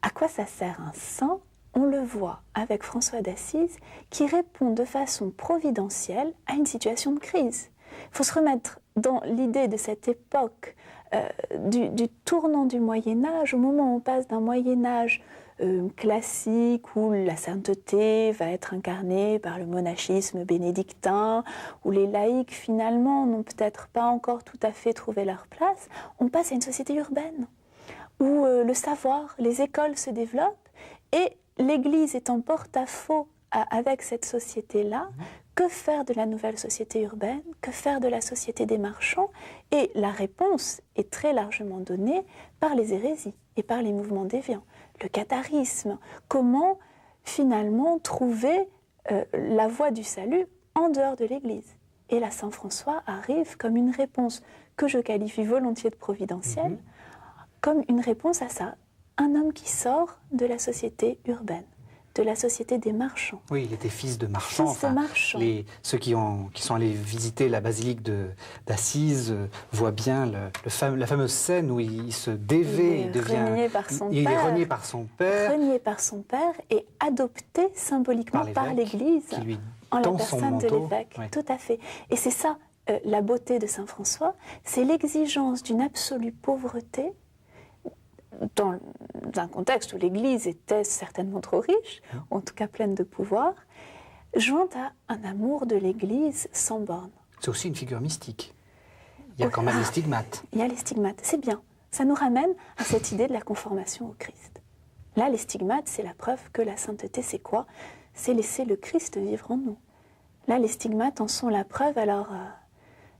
À quoi ça sert un saint? On le voit avec François d'Assise, qui répond de façon providentielle à une situation de crise. Il faut se remettre dans l'idée de cette époque du tournant du Moyen-Âge, au moment où on passe d'un Moyen-Âge classique, où la sainteté va être incarnée par le monachisme bénédictin, où les laïcs finalement n'ont peut-être pas encore tout à fait trouvé leur place, on passe à une société urbaine, où le savoir, les écoles se développent, et l'Église est en porte-à-faux avec cette société-là. Que faire de la nouvelle société urbaine? Que faire de la société des marchands? Et la réponse est très largement donnée par les hérésies et par les mouvements déviants. Le catharisme, comment finalement trouver la voie du salut en dehors de l'Église? Et là, Saint François arrive comme une réponse que je qualifie volontiers de providentielle, comme une réponse à ça. Un homme qui sort de la société urbaine, de la société des marchands. Oui, il était fils de marchands. Fils de marchands. Ceux qui sont allés visiter la basilique d'Assise voient bien la fameuse scène où il se dévait, il devient renié par son il père. est renié par son père. Renié par son père et adopté symboliquement par l'Église qui lui en la tend son personne de manteau. l'évêque. Oui. Tout à fait. Et c'est ça, la beauté de Saint François, c'est l'exigence d'une absolue pauvreté dans un contexte où l'Église était certainement trop riche, ou en tout cas pleine de pouvoir, jointe à un amour de l'Église sans borne. C'est aussi une figure mystique. Il y a quand même les stigmates. Il y a les stigmates, c'est bien. Ça nous ramène à cette idée de la conformation au Christ. Là, les stigmates, c'est la preuve que la sainteté, c'est quoi? C'est laisser le Christ vivre en nous. Là, les stigmates en sont la preuve, alors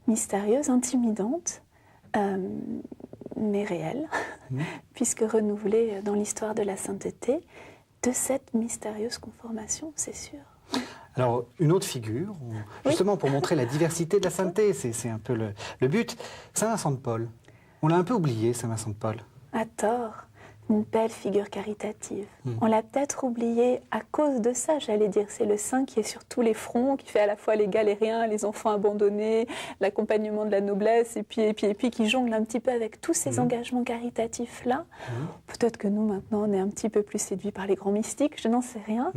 mystérieuse, intimidante, mais réelle, puisque renouvelée dans l'histoire de la sainteté, de cette mystérieuse conformation, c'est sûr. Alors, une autre figure, justement pour montrer la diversité de la sainteté, c'est un peu le but, Saint Vincent de Paul. On l'a un peu oublié, Saint Vincent de Paul. À tort, une belle figure caritative. On l'a peut-être oublié à cause de ça, j'allais dire. C'est le saint qui est sur tous les fronts, qui fait à la fois les galériens, les enfants abandonnés, l'accompagnement de la noblesse, et puis qui jongle un petit peu avec tous ces engagements caritatifs-là. Peut-être que nous, maintenant, on est un petit peu plus séduits par les grands mystiques, je n'en sais rien.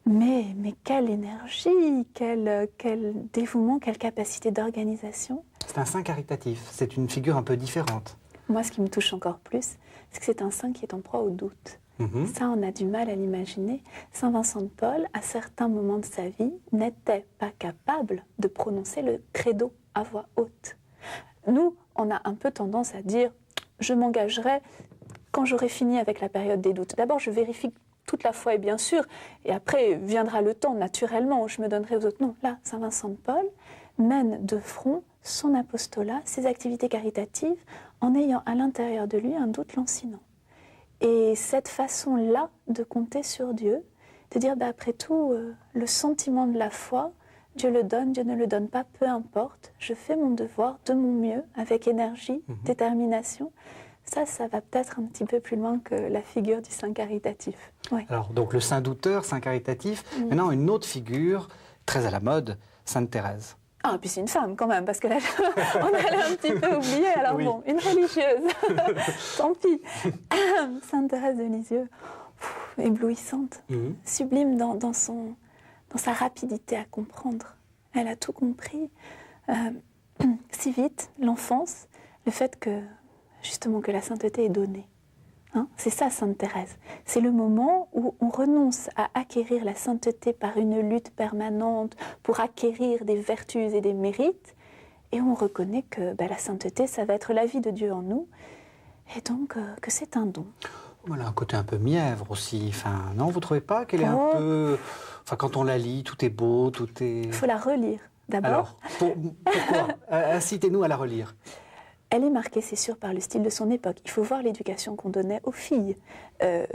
Mais quelle énergie, quel dévouement, quelle capacité d'organisation. C'est un saint caritatif, c'est une figure un peu différente. Moi, ce qui me touche encore plus, c'est que c'est un saint qui est en proie au doute. Ça, on a du mal à l'imaginer. Saint Vincent de Paul, à certains moments de sa vie, n'était pas capable de prononcer le credo à voix haute. Nous, on a un peu tendance à dire « je m'engagerai quand j'aurai fini avec la période des doutes. D'abord, je vérifie que toute la foi est bien sûre, et après viendra le temps, naturellement, où je me donnerai aux autres. Non, là, Saint Vincent de Paul mène de front son apostolat, ses activités caritatives, en ayant à l'intérieur de lui un doute lancinant. Et cette façon-là de compter sur Dieu, de dire, après tout, le sentiment de la foi, Dieu le donne, Dieu ne le donne pas, peu importe, je fais mon devoir de mon mieux, avec énergie, détermination. Ça va peut-être un petit peu plus loin que la figure du saint caritatif. Oui. Alors, donc le saint douteur, saint caritatif. Maintenant, une autre figure, très à la mode, sainte Thérèse. Ah, puis c'est une femme quand même, parce que là, on allait un petit peu oublier. Alors bon, une religieuse, tant pis. Sainte Thérèse de Lisieux, éblouissante, sublime dans sa rapidité à comprendre. Elle a tout compris si vite, l'enfance, le fait que, justement, que la sainteté est donnée. C'est ça, Sainte Thérèse. C'est le moment où on renonce à acquérir la sainteté par une lutte permanente pour acquérir des vertus et des mérites, et on reconnaît que la sainteté, ça va être la vie de Dieu en nous, et donc que c'est un don. Voilà, un côté un peu mièvre aussi. Enfin, non, vous ne trouvez pas qu'elle est un peu... Enfin, quand on la lit, tout est beau, tout est... Il faut la relire, d'abord. Alors, pourquoi incitez-nous à la relire. Elle est marquée, c'est sûr, par le style de son époque. Il faut voir l'éducation qu'on donnait aux filles.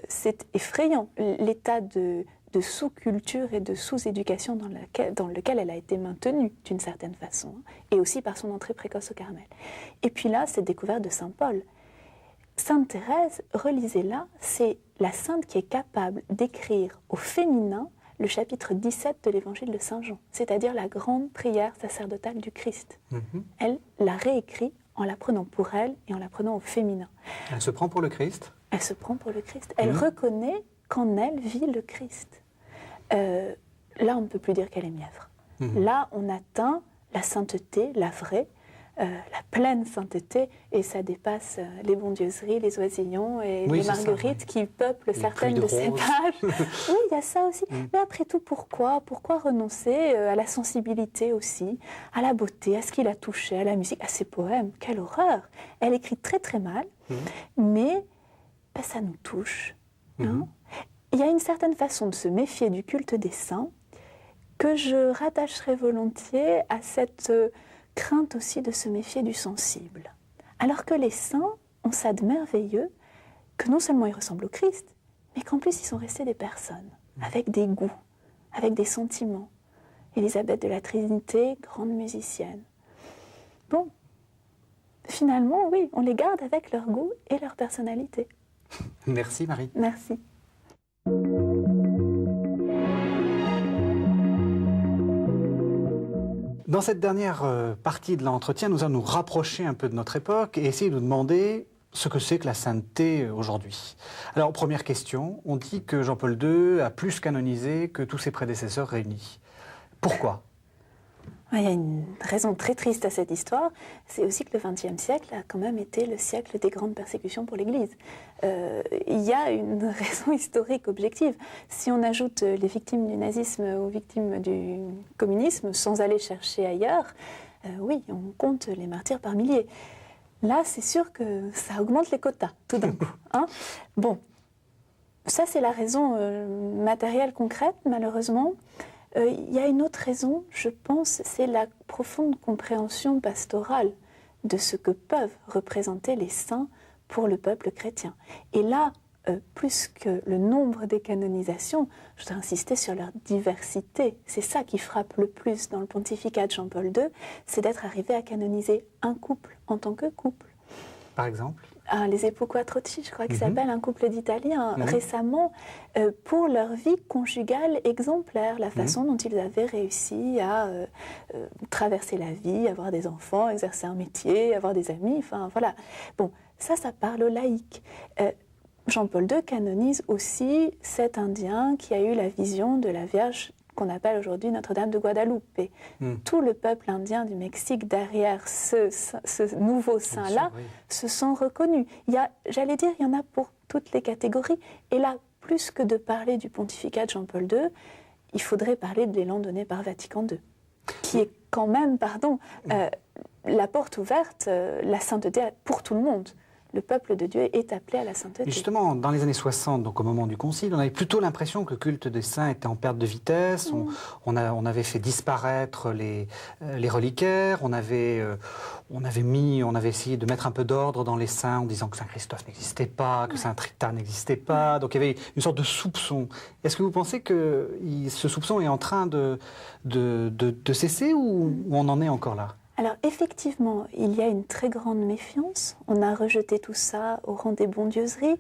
C'est effrayant, l'état de sous-culture et de sous-éducation dans lequel elle a été maintenue, d'une certaine façon, et aussi par son entrée précoce au Carmel. Et puis là, cette découverte de Saint Paul. Sainte Thérèse, relisez-la, c'est la sainte qui est capable d'écrire au féminin le chapitre 17 de l'évangile de Saint Jean, c'est-à-dire la grande prière sacerdotale du Christ. Elle la réécrit en la prenant pour elle et en la prenant au féminin. Elle se prend pour le Christ ? Elle se prend pour le Christ. Elle reconnaît qu'en elle vit le Christ. Là, on ne peut plus dire qu'elle est mièvre. Là, on atteint la sainteté, la vraie, la pleine sainteté, et ça dépasse les bondieuseries, les oisillons et les marguerites qui peuplent certaines de ces pages. Oui, il y a ça aussi. Mais après tout, pourquoi renoncer à la sensibilité aussi, à la beauté, à ce qui l'a touché, à la musique, à ses poèmes? Quelle horreur! Elle écrit très très mal, mais ça nous touche. Il y a une certaine façon de se méfier du culte des saints que je rattacherais volontiers à cette crainte aussi de se méfier du sensible. Alors que les saints ont ça de merveilleux que non seulement ils ressemblent au Christ, mais qu'en plus ils sont restés des personnes, avec des goûts, avec des sentiments. Élisabeth de la Trinité, grande musicienne. Bon, finalement, oui, on les garde avec leur goût et leur personnalité. Merci Marie. Merci. Dans cette dernière partie de l'entretien, nous allons nous rapprocher un peu de notre époque et essayer de nous demander ce que c'est que la sainteté aujourd'hui. Alors, première question, on dit que Jean-Paul II a plus canonisé que tous ses prédécesseurs réunis. Pourquoi ? Il y a une raison très triste à cette histoire, c'est aussi que le XXe siècle a quand même été le siècle des grandes persécutions pour l'Église. Il y a une raison historique objective. Si on ajoute les victimes du nazisme aux victimes du communisme, sans aller chercher ailleurs, oui, on compte les martyrs par milliers. Là, c'est sûr que ça augmente les quotas, tout d'un coup. Bon, ça c'est la raison matérielle concrète, malheureusement. Il y a une autre raison, je pense, c'est la profonde compréhension pastorale de ce que peuvent représenter les saints pour le peuple chrétien. Et là, plus que le nombre des canonisations, je voudrais insister sur leur diversité. C'est ça qui frappe le plus dans le pontificat de Jean-Paul II, c'est d'être arrivé à canoniser un couple en tant que couple. Par exemple ? Les époux Quattrocci, je crois qu'ils s'appellent, un couple d'Italiens, récemment, pour leur vie conjugale exemplaire, la façon dont ils avaient réussi à traverser la vie, avoir des enfants, exercer un métier, avoir des amis, enfin voilà. Bon, ça parle aux laïcs. Jean-Paul II canonise aussi cet Indien qui a eu la vision de la Vierge qu'on appelle aujourd'hui Notre-Dame de Guadalupe. Tout le peuple indien du Mexique, derrière ce nouveau saint-là, se sent reconnu. J'allais dire, il y en a pour toutes les catégories. Et là, plus que de parler du pontificat de Jean-Paul II, il faudrait parler de l'élan donné par Vatican II, qui est quand même, la porte ouverte, la sainteté pour tout le monde. le peuple de Dieu est appelé à la sainteté. Et justement, dans les années 60, donc au moment du Concile, on avait plutôt l'impression que le culte des saints était en perte de vitesse. On avait fait disparaître les reliquaires. On avait essayé de mettre un peu d'ordre dans les saints en disant que Saint Christophe n'existait pas, que Saint Trita n'existait pas. Donc il y avait une sorte de soupçon. Est-ce que vous pensez que ce soupçon est en train de cesser ou on en est encore là ? Alors effectivement, il y a une très grande méfiance. On a rejeté tout ça au rang des bondieuseries.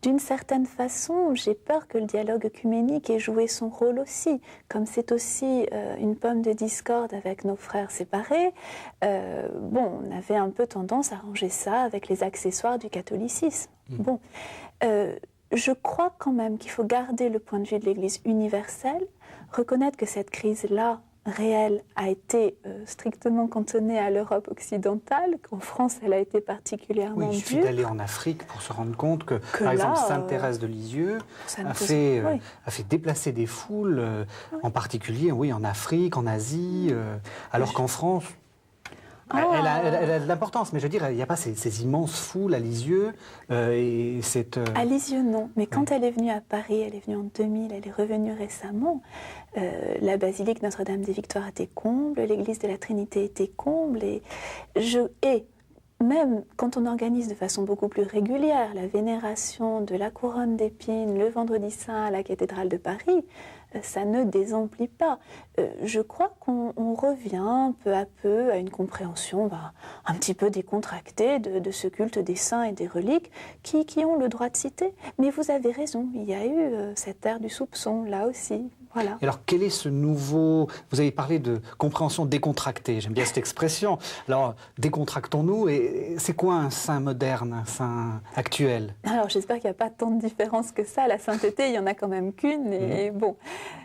D'une certaine façon, j'ai peur que le dialogue œcuménique ait joué son rôle aussi. Comme c'est aussi une pomme de discorde avec nos frères séparés, on avait un peu tendance à ranger ça avec les accessoires du catholicisme. Je crois quand même qu'il faut garder le point de vue de l'Église universelle, reconnaître que cette crise-là, réelle, a été strictement cantonnée à l'Europe occidentale, qu'en France, elle a été particulièrement dure. Il suffit d'aller en Afrique pour se rendre compte que par exemple, Sainte Thérèse de Lisieux a fait déplacer des foules, en particulier en Afrique, en Asie, alors qu'en France... Elle a de l'importance, mais je veux dire, il n'y a pas ces immenses foules à Lisieux. À Lisieux, non. Mais quand elle est venue à Paris, elle est venue en 2000, elle est revenue récemment, la basilique Notre-Dame des Victoires était comble, l'église de la Trinité était comble. Et même quand on organise de façon beaucoup plus régulière la vénération de la couronne d'épines le vendredi saint à la cathédrale de Paris, ça ne désemplit pas. Je crois qu'on revient peu à peu à une compréhension un petit peu décontractée de ce culte des saints et des reliques qui ont le droit de citer. Mais vous avez raison, il y a eu cette ère du soupçon, là aussi. Voilà. Alors, quel est ce nouveau... Vous avez parlé de compréhension décontractée, j'aime bien cette expression. Alors, décontractons-nous, et c'est quoi un saint moderne, un saint actuel ? Alors, j'espère qu'il n'y a pas tant de différence que ça. La sainteté, il n'y en a quand même qu'une, et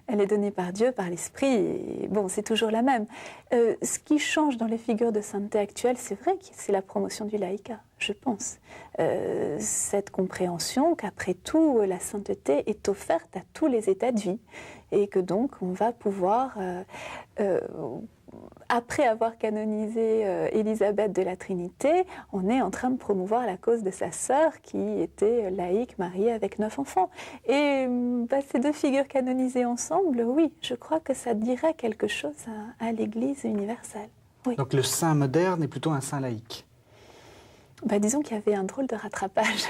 elle est donnée par Dieu, par l'Esprit, et c'est toujours la même. Ce qui change dans les figures de sainteté actuelles, c'est vrai que c'est la promotion du laïcat, je pense. Cette compréhension qu'après tout, la sainteté est offerte à tous les états de vie, et que donc on va pouvoir, après avoir canonisé Élisabeth de la Trinité, on est en train de promouvoir la cause de sa sœur qui était laïque, mariée avec 9 enfants. Et ces deux figures canonisées ensemble, oui, je crois que ça dirait quelque chose à l'Église universelle. Oui. Donc le saint moderne est plutôt un saint laïque. Disons qu'il y avait un drôle de rattrapage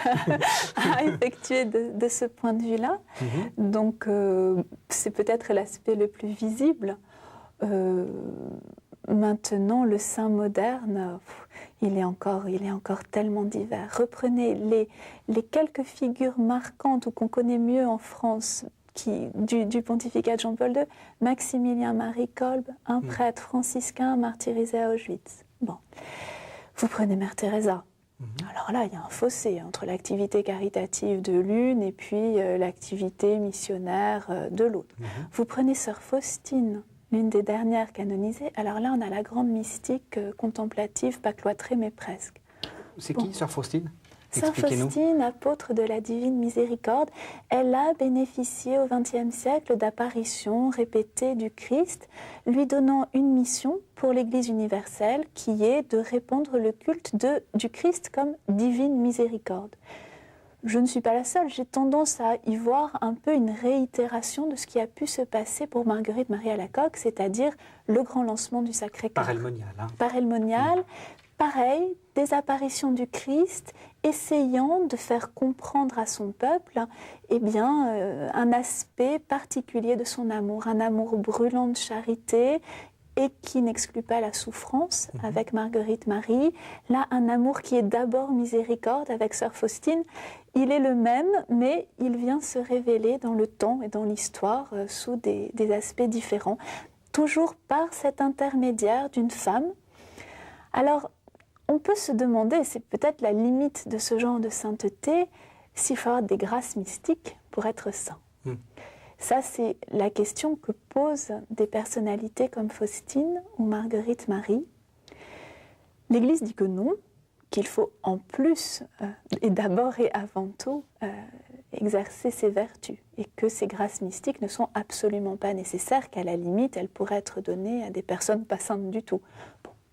à effectuer de ce point de vue-là. Donc, c'est peut-être l'aspect le plus visible. Maintenant, le saint moderne, il est encore tellement divers. Reprenez les quelques figures marquantes ou qu'on connaît mieux en France du pontificat de Jean-Paul II. Maximilien-Marie Kolbe, un prêtre franciscain martyrisé à Auschwitz. Vous prenez Mère Teresa. Alors là, il y a un fossé entre l'activité caritative de l'une et puis l'activité missionnaire de l'autre. Vous prenez Sœur Faustine, l'une des dernières canonisées. Alors là, on a la grande mystique contemplative, pas cloîtrée, mais presque. C'est qui, Sœur Faustine ? Sœur Faustine, apôtre de la Divine Miséricorde, elle a bénéficié au XXe siècle d'apparitions répétées du Christ, lui donnant une mission pour l'Église universelle qui est de répandre le culte du Christ comme Divine Miséricorde. Je ne suis pas la seule, j'ai tendance à y voir un peu une réitération de ce qui a pu se passer pour Marguerite Marie Alacoque, c'est-à-dire le grand lancement du Sacré-Cœur. Parelmonial. Pareil, des apparitions du Christ, essayant de faire comprendre à son peuple un aspect particulier de son amour, un amour brûlant de charité et qui n'exclut pas la souffrance avec Marguerite Marie. Là, un amour qui est d'abord miséricorde avec Sœur Faustine. Il est le même, mais il vient se révéler dans le temps et dans l'histoire sous des aspects différents, toujours par cet intermédiaire d'une femme. Alors, on peut se demander, c'est peut-être la limite de ce genre de sainteté, s'il faut avoir des grâces mystiques pour être saint. Ça, c'est la question que posent des personnalités comme Faustine ou Marguerite Marie. L'Église dit que non, qu'il faut en plus, et d'abord et avant tout, exercer ses vertus, et que ces grâces mystiques ne sont absolument pas nécessaires, qu'à la limite, elles pourraient être données à des personnes pas saintes du tout.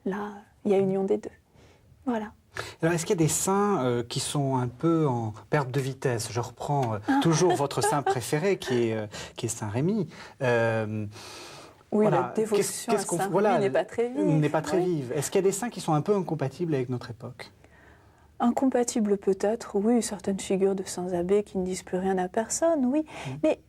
Là, il y a union des deux. Voilà. Alors, est-ce qu'il y a des saints qui sont un peu en perte de vitesse? Je reprends toujours votre saint préféré, qui est Saint Rémy. Oui, voilà. la dévotion à Saint Rémy n'est pas très vive. N'est pas très vive. Est-ce qu'il y a des saints qui sont un peu incompatibles avec notre époque? Incompatibles peut-être, oui. Certaines figures de saints abbés qui ne disent plus rien à personne, oui. Mais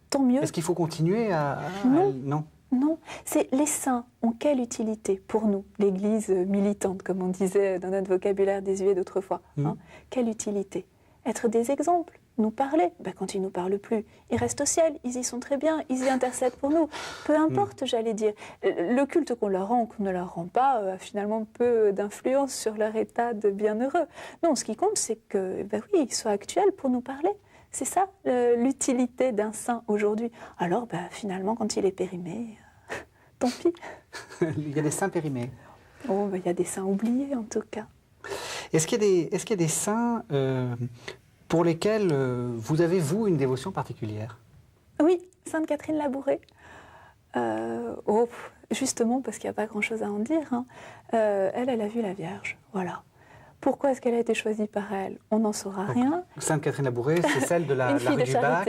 tant mieux. Est-ce qu'il faut continuer à... Non. Non, c'est les saints ont quelle utilité pour nous, l'Église militante, comme on disait dans notre vocabulaire désuet d'autrefois. Quelle utilité? Être des exemples, nous parler. Quand ils ne nous parlent plus, ils restent au ciel, ils y sont très bien, ils y intercèdent pour nous. Peu importe, j'allais dire. Le culte qu'on leur rend ou qu'on ne leur rend pas a finalement peu d'influence sur leur état de bienheureux. Non, ce qui compte, c'est que, oui, ils soient actuels pour nous parler. C'est ça l'utilité d'un saint aujourd'hui. Alors finalement, quand il est périmé, tant pis. Il y a des saints périmés. Oh, il y a des saints oubliés en tout cas. Est-ce qu'il y a des saints pour lesquels vous avez, vous, une dévotion particulière? Oui, Sainte Catherine Labouré. Justement, parce qu'il n'y a pas grand-chose à en dire. Elle a vu la Vierge, voilà. Pourquoi est-ce qu'elle a été choisie par elle? On n'en saura rien. Sainte Catherine Labouré, c'est celle de la rue du Bac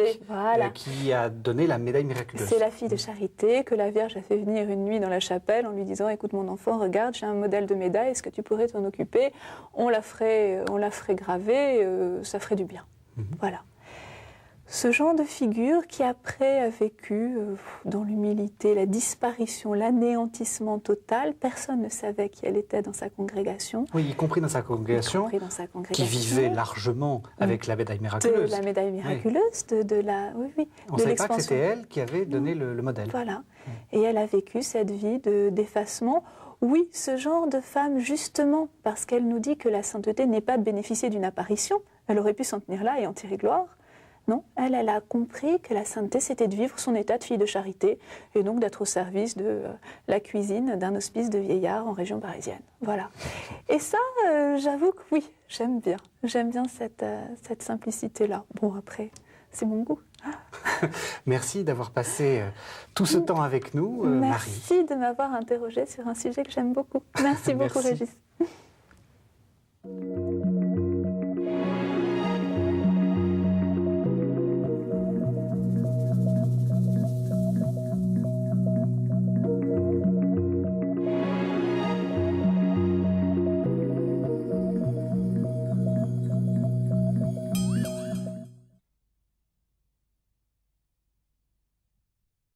qui a donné la médaille miraculeuse. C'est la fille de charité que la Vierge a fait venir une nuit dans la chapelle en lui disant « Écoute mon enfant, regarde, j'ai un modèle de médaille, est-ce que tu pourrais t'en occuper? On la ferait graver, ça ferait du bien. Voilà. Ce genre de figure qui après a vécu dans l'humilité, la disparition, l'anéantissement total. Personne ne savait qui elle était dans sa congrégation. Oui, y compris dans sa congrégation, qui vivait largement avec la médaille miraculeuse. De la médaille miraculeuse, On ne savait pas que c'était elle qui avait donné le modèle. Voilà. Et elle a vécu cette vie d'effacement. Oui, ce genre de femme, justement, parce qu'elle nous dit que la sainteté n'est pas de bénéficier d'une apparition. Elle aurait pu s'en tenir là et en tirer gloire. Non, elle a compris que la sainteté, c'était de vivre son état de fille de charité et donc d'être au service de la cuisine d'un hospice de vieillards en région parisienne. Voilà. Et ça, j'avoue que oui, j'aime bien. J'aime bien cette simplicité-là. Bon, après, c'est mon goût. Merci d'avoir passé tout ce temps avec nous, Marie. Merci de m'avoir interrogée sur un sujet que j'aime beaucoup. Merci beaucoup, Régis.